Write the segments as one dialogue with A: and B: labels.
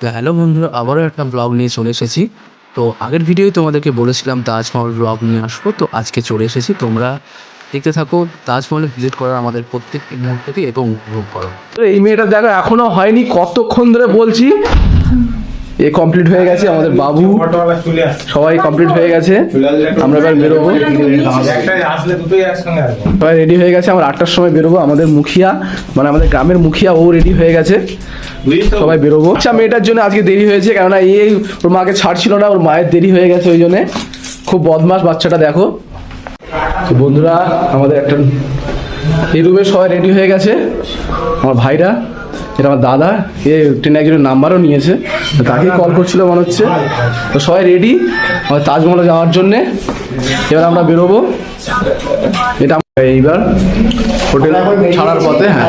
A: তো হ্যালো বন্ধুরা, আবারও একটা ব্লগ নিয়ে চলে এসেছি। তো আগের ভিডিওয় তোমাদেরকে বলেছিলাম তাজমহল ব্লগ নিয়ে আসবো, তো আজকে চলে এসেছি। তোমরা দেখতে থাকো তাজমহলে ভিজিট করার আমাদের প্রত্যেকটি মুহূর্তকে এবং উপভোগ করো।
B: এই মেয়েটা দেখো এখনো হয়নি, কতক্ষণ ধরে বলছি। এ কমপ্লিট হয়ে গেছে, আমাদের বাবু সবাই কমপ্লিট হয়ে গেছে। আমরা এবার বেরোবো, সবাই রেডি হয়ে গেছে। আমরা 8টার সময় বেরোবো। আমাদের মুখিয়া, মানে আমাদের গ্রামের মুখিয়া, ও রেডি হয়ে গেছে। সবাই বেরোবো। আচ্ছা, মেয়েটার জন্য আজকে দেরি হয়েছে, কেননা এই ওর মাকে ছাড়ছিল না, ওর মায়ের দেরি হয়ে গেছে, ওই জন্যে। খুব বদমাস বাচ্চাটা, দেখো। তো বন্ধুরা, আমাদের একটা এই রুমে সবাই রেডি হয়ে গেছে। আমার ভাইরা, এটা আমার দাদা, এ ট্রেনে একজনের নাম্বারও নিয়েছে, তাকেই কল করছিল মনে হচ্ছে। তো সবাই রেডি আমাদের তাজমহলে যাওয়ার জন্যে। এবার আমরা বেরোবো। এটা এইবার হোটেল ছাড়ার পথে, হ্যাঁ,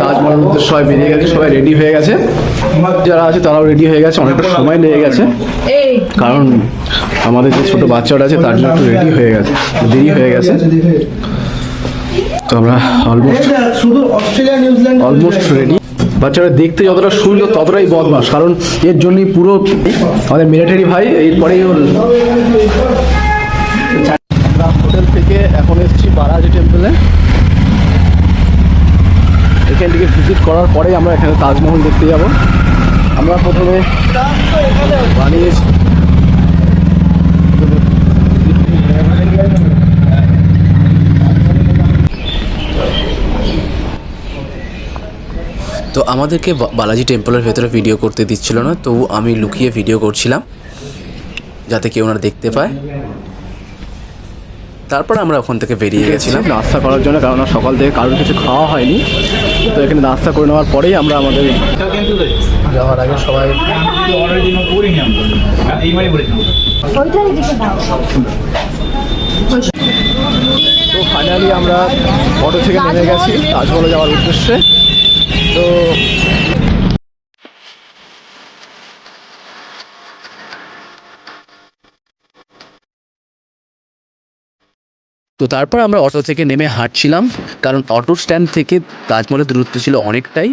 B: তাজমহলের মধ্যে সবাই বেরিয়ে গেছে, সবাই রেডি হয়ে গেছে। যারা আছে তারাও রেডি হয়ে গেছে, অনেকটা সময় লেগে গেছে, কারণ আমাদের যে ছোট বাচ্চাটা আছে তার জন্য একটু রেডি হয়ে গেছে, দেরি হয়ে গেছে। তো আমরা অলমোস্ট রেডি। বাচ্চারা দেখতে যতটা সুন্দর ততটাই বদমাস, কারণ এর জন্যই পুরো আমাদের মিলিটারি ভাই। এরপরেই আমরা হোটেল থেকে এখন এসেছি বালাজি টেম্পলে। এখান থেকে ভিজিট করার পরেই আমরা এখানে তাজমহল দেখতে যাব। আমরা প্রথমে বানিয়েছি
A: তো আমাদেরকে বালাজি টেম্পলের ভেতরে ভিডিও করতে দিচ্ছিল না, তো আমি লুকিয়ে ভিডিও করছিলাম যাতে কেউ না দেখতে পায়। তারপর আমরা ওখান থেকে বেরিয়ে গেছিলাম
B: নাস্তা করার জন্য, কারণ সকাল থেকে কারোর কিছু খাওয়া হয়নি। তো এখানে নাস্তা করে নেওয়ার পরেই আমরা আমাদের যাওয়ার আগে সবাই তো ফাইনালি আমরা অটো থেকে নেমে গেছি তাজমহলে যাওয়ার উদ্দেশ্যে। তো
A: তো তারপর আমরা অটো থেকে নেমে হাঁটছিলাম, কারণ অটো স্ট্যান্ড থেকে তাজমহলের দূরত্ব ছিল অনেকটাই।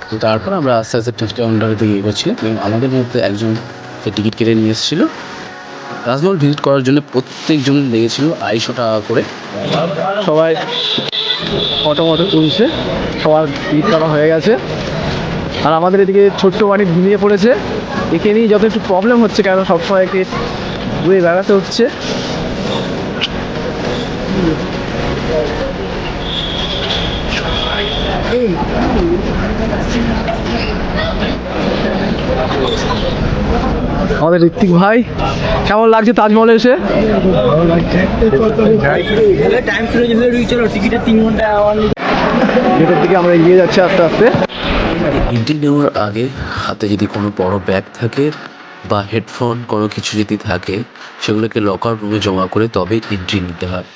A: তো তারপর আমরা আস্তে আস্তে টিকিট কাউন্টারের দিকে এগোচ্ছিলাম, এবং আমাদের মধ্যে একজন সে টিকিট কেটে নিয়ে এসেছিলো। তাজমহল ভিজিট করার জন্য প্রত্যেকজন লেগেছিল 250 টাকা করে।
B: সবাই অটো তুলছে, সবার টিকিট কাটা হয়ে গেছে। আর আমাদের এদিকে ছোট্ট বাড়ি ঘুমিয়ে পড়েছে। একে নিয়ে যত একটু প্রবলেম হচ্ছে, কেন সবসময় একে ঘুরে বেড়াতে হচ্ছে। আমাদের ঋত্বিক ভাই, কেমন লাগছে তাজমহলে এসে? গেটের দিকে আমরা এগিয়ে যাচ্ছি আস্তে আস্তে।
A: এন্ট্রি নেওয়ার আগে হাতে যদি কোনো বড় ব্যাগ থাকে বা হেডফোন কোনো কিছু যদি থাকে, সেগুলোকে লকার রুমে জমা করে তবে এন্ট্রি নিতে হয়,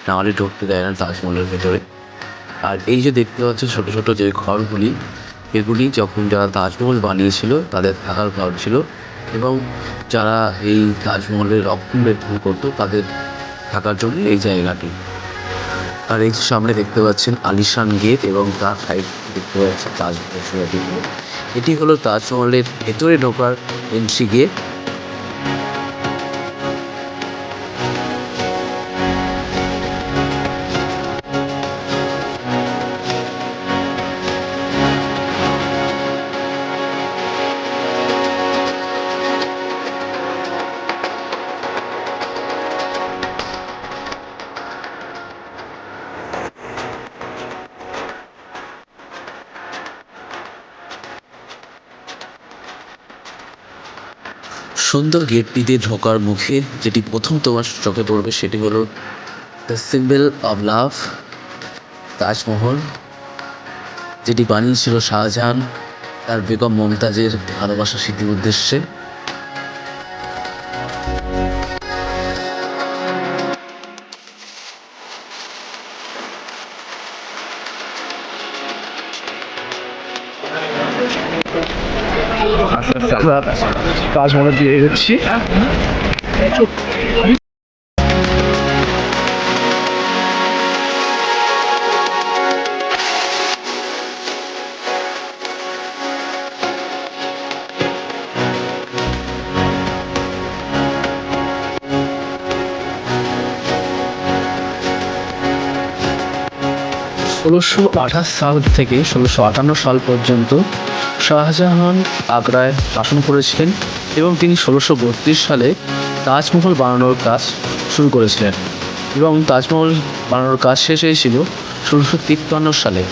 A: নাহলে ঢুকতে দেয় না তাজমহলের ভেতরে। আর এই যে দেখতে পাচ্ছ ছোটো ছোটো যে ঘরগুলি, এগুলি যখন যারা তাজমহল বানিয়েছিল তাদের থাকার ঘর ছিল, এবং যারা এই তাজমহলের রক্ষণাবেক্ষণ করতো তাদের থাকার জন্য এই জায়গাটি। আর এই যে সামনে দেখতে পাচ্ছেন আলিশান গেট, এবং তার সাইড দেখতে পাচ্ছেন তাজমহল। এটি হলো তাজমহলের ভেতরে ঢোকার এন্ট্রি গেট। সুন্দর গেটটি দিয়ে ঢোকার মুখে যেটি প্রথম তোমার চোখে পড়বে সেটি হলো the symbol of love, Taj Mahal, যেটি বানিয়েছিল শাহজাহান তার বেগম মমতাজের ভালোবাসা স্মৃতির উদ্দেশ্যে।
B: আমরা তাজমহলের দিয়ে এগোচ্ছি। ষোলোশো আঠাশ সাল থেকে 1658 সাল পর্যন্ত শাহজাহান আগ্রায় শাসন করেছিলেন এবং তিনি 1632 সালে তাজমহল বানানোর কাজ শুরু করেছিলেন এবং তাজমহল বানানোর কাজ শেষ হয়েছিল 1653 সালে।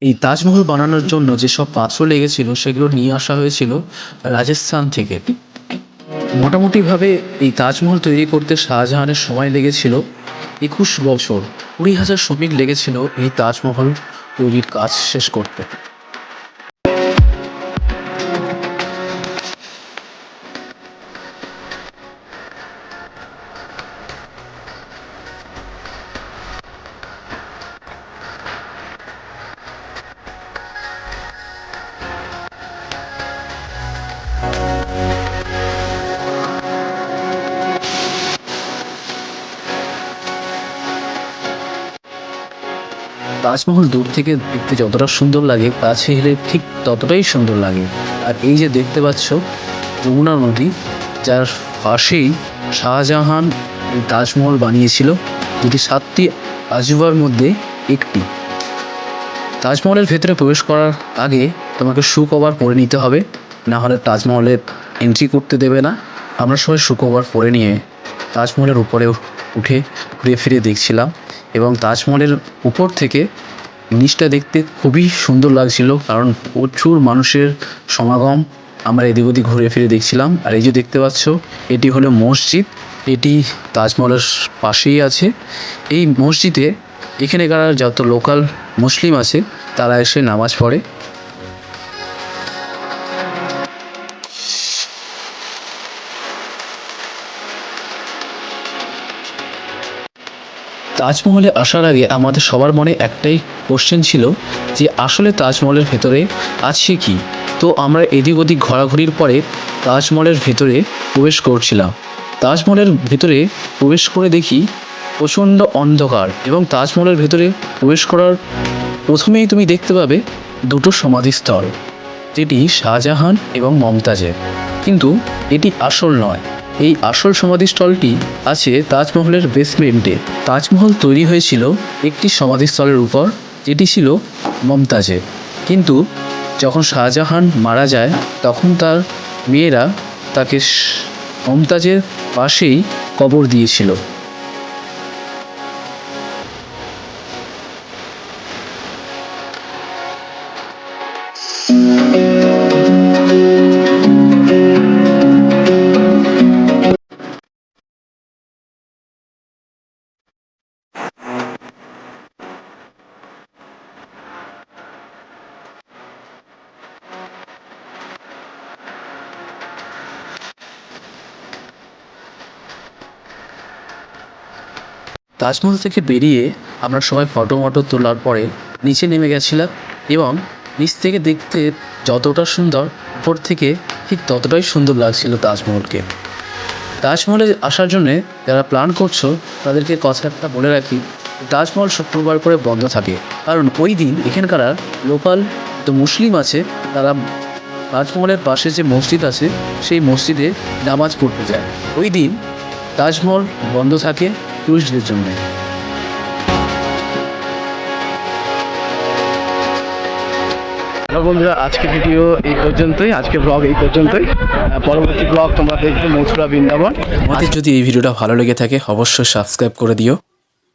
B: এই তাজমহল বানানোর জন্য যেসব পাথর লেগেছিল সেগুলো নিয়ে আসা হয়েছিল রাজস্থান থেকে। মোটামুটিভাবে এই তাজমহল তৈরি করতে শাহজাহানের সময় লেগেছিল 21 বছর। 20,000 শ্রমিক লেগেছিল এই তাজমহল তৈরির কাজ শেষ করতে। তাজমহল দূর থেকে দেখতে যতটা সুন্দর লাগে কাছে এলে ঠিক ততটাই সুন্দর লাগে। আর এই যে দেখতে পাচ্ছ যমুনা নদী, যার পাশেই শাহজাহান এই তাজমহল বানিয়েছিল, যেটি 7টি আজুবার মধ্যে একটি। তাজমহলের ভেতরে প্রবেশ করার আগে তোমাকে শু কভার পরে নিতে হবে, না হলে তাজমহলের এন্ট্রি করতে দেবে না। আমরা সবাই শু কভার পরে নিয়ে তাজমহলের উপরে উঠে ঘুরে ফিরে দেখছিলাম এবং তাজমহলের উপর থেকে জিনিসটা দেখতে খুবই সুন্দর লাগছিল, কারণ প্রচুর মানুষের সমাগম। আমরা এদিক ওদিক ঘুরে ফিরে দেখছিলাম। আর এই যে দেখতে পাচ্ছ, এটি হলো মসজিদ, এটি তাজমহলের পাশেই আছে। এই মসজিদে এখানকার যত লোকাল মুসলিম আছে তারা এসে নামাজ পড়ে। তাজমহলে আসার আগে আমাদের সবার মনে একটাই কোশ্চেন ছিল যে আসলে তাজমহলের ভেতরে আছে কি। তো আমরা এদিক ওদিক ঘোরাঘুরির পরে তাজমহলের ভেতরে প্রবেশ করছিলাম। তাজমহলের ভেতরে প্রবেশ করে দেখি প্রচণ্ড অন্ধকার এবং তাজমহলের ভেতরে প্রবেশ করার প্রথমেই তুমি দেখতে পাবে দুটো সমাধিস্থল, যেটি শাহজাহান এবং মমতাজের। কিন্তু এটি আসল নয়, এই আসল সমাধিস্থলটি আছে তাজমহলের বেসমেন্টে। তাজমহল তৈরি হয়েছিল একটি সমাধিস্থলের উপর, যেটি ছিল মমতাজের। কিন্তু যখন শাহজাহান মারা যায় তখন তার মেয়েরা তাকে মমতাজের পাশেই কবর দিয়েছিল। তাজমহল থেকে বেরিয়ে আমরা সবাই ফটো তোলার পরে নিচে নেমে গেছিলাম এবং নিচ থেকে দেখতে যতটা সুন্দর, উপর থেকে ঠিক ততটাই সুন্দর লাগছিল তাজমহলকে। তাজমহলে আসার জন্যে যারা প্ল্যান করছো তাদেরকে কথা একটা বলে রাখি, তাজমহল শুক্রবার করে বন্ধ থাকে, কারণ ওই দিন এখানকার লোকাল তো মুসলিম আছে, তারা তাজমহলের পাশে যে মসজিদ আছে সেই মসজিদে নামাজ পড়তে যায়। ওই দিন তাজমহল বন্ধ থাকে টুরিস্টদের জন্য। বন্ধুরা, আজকে ভিডিও এই পর্যন্তই, আজকে ব্লগ এই পর্যন্তই। পরবর্তী ব্লগ তোমরা দেখবে মথুরা বৃন্দাবন।
A: আমাদের যদি এই ভিডিওটা ভালো লেগে থাকে অবশ্যই সাবস্ক্রাইব করে দিও।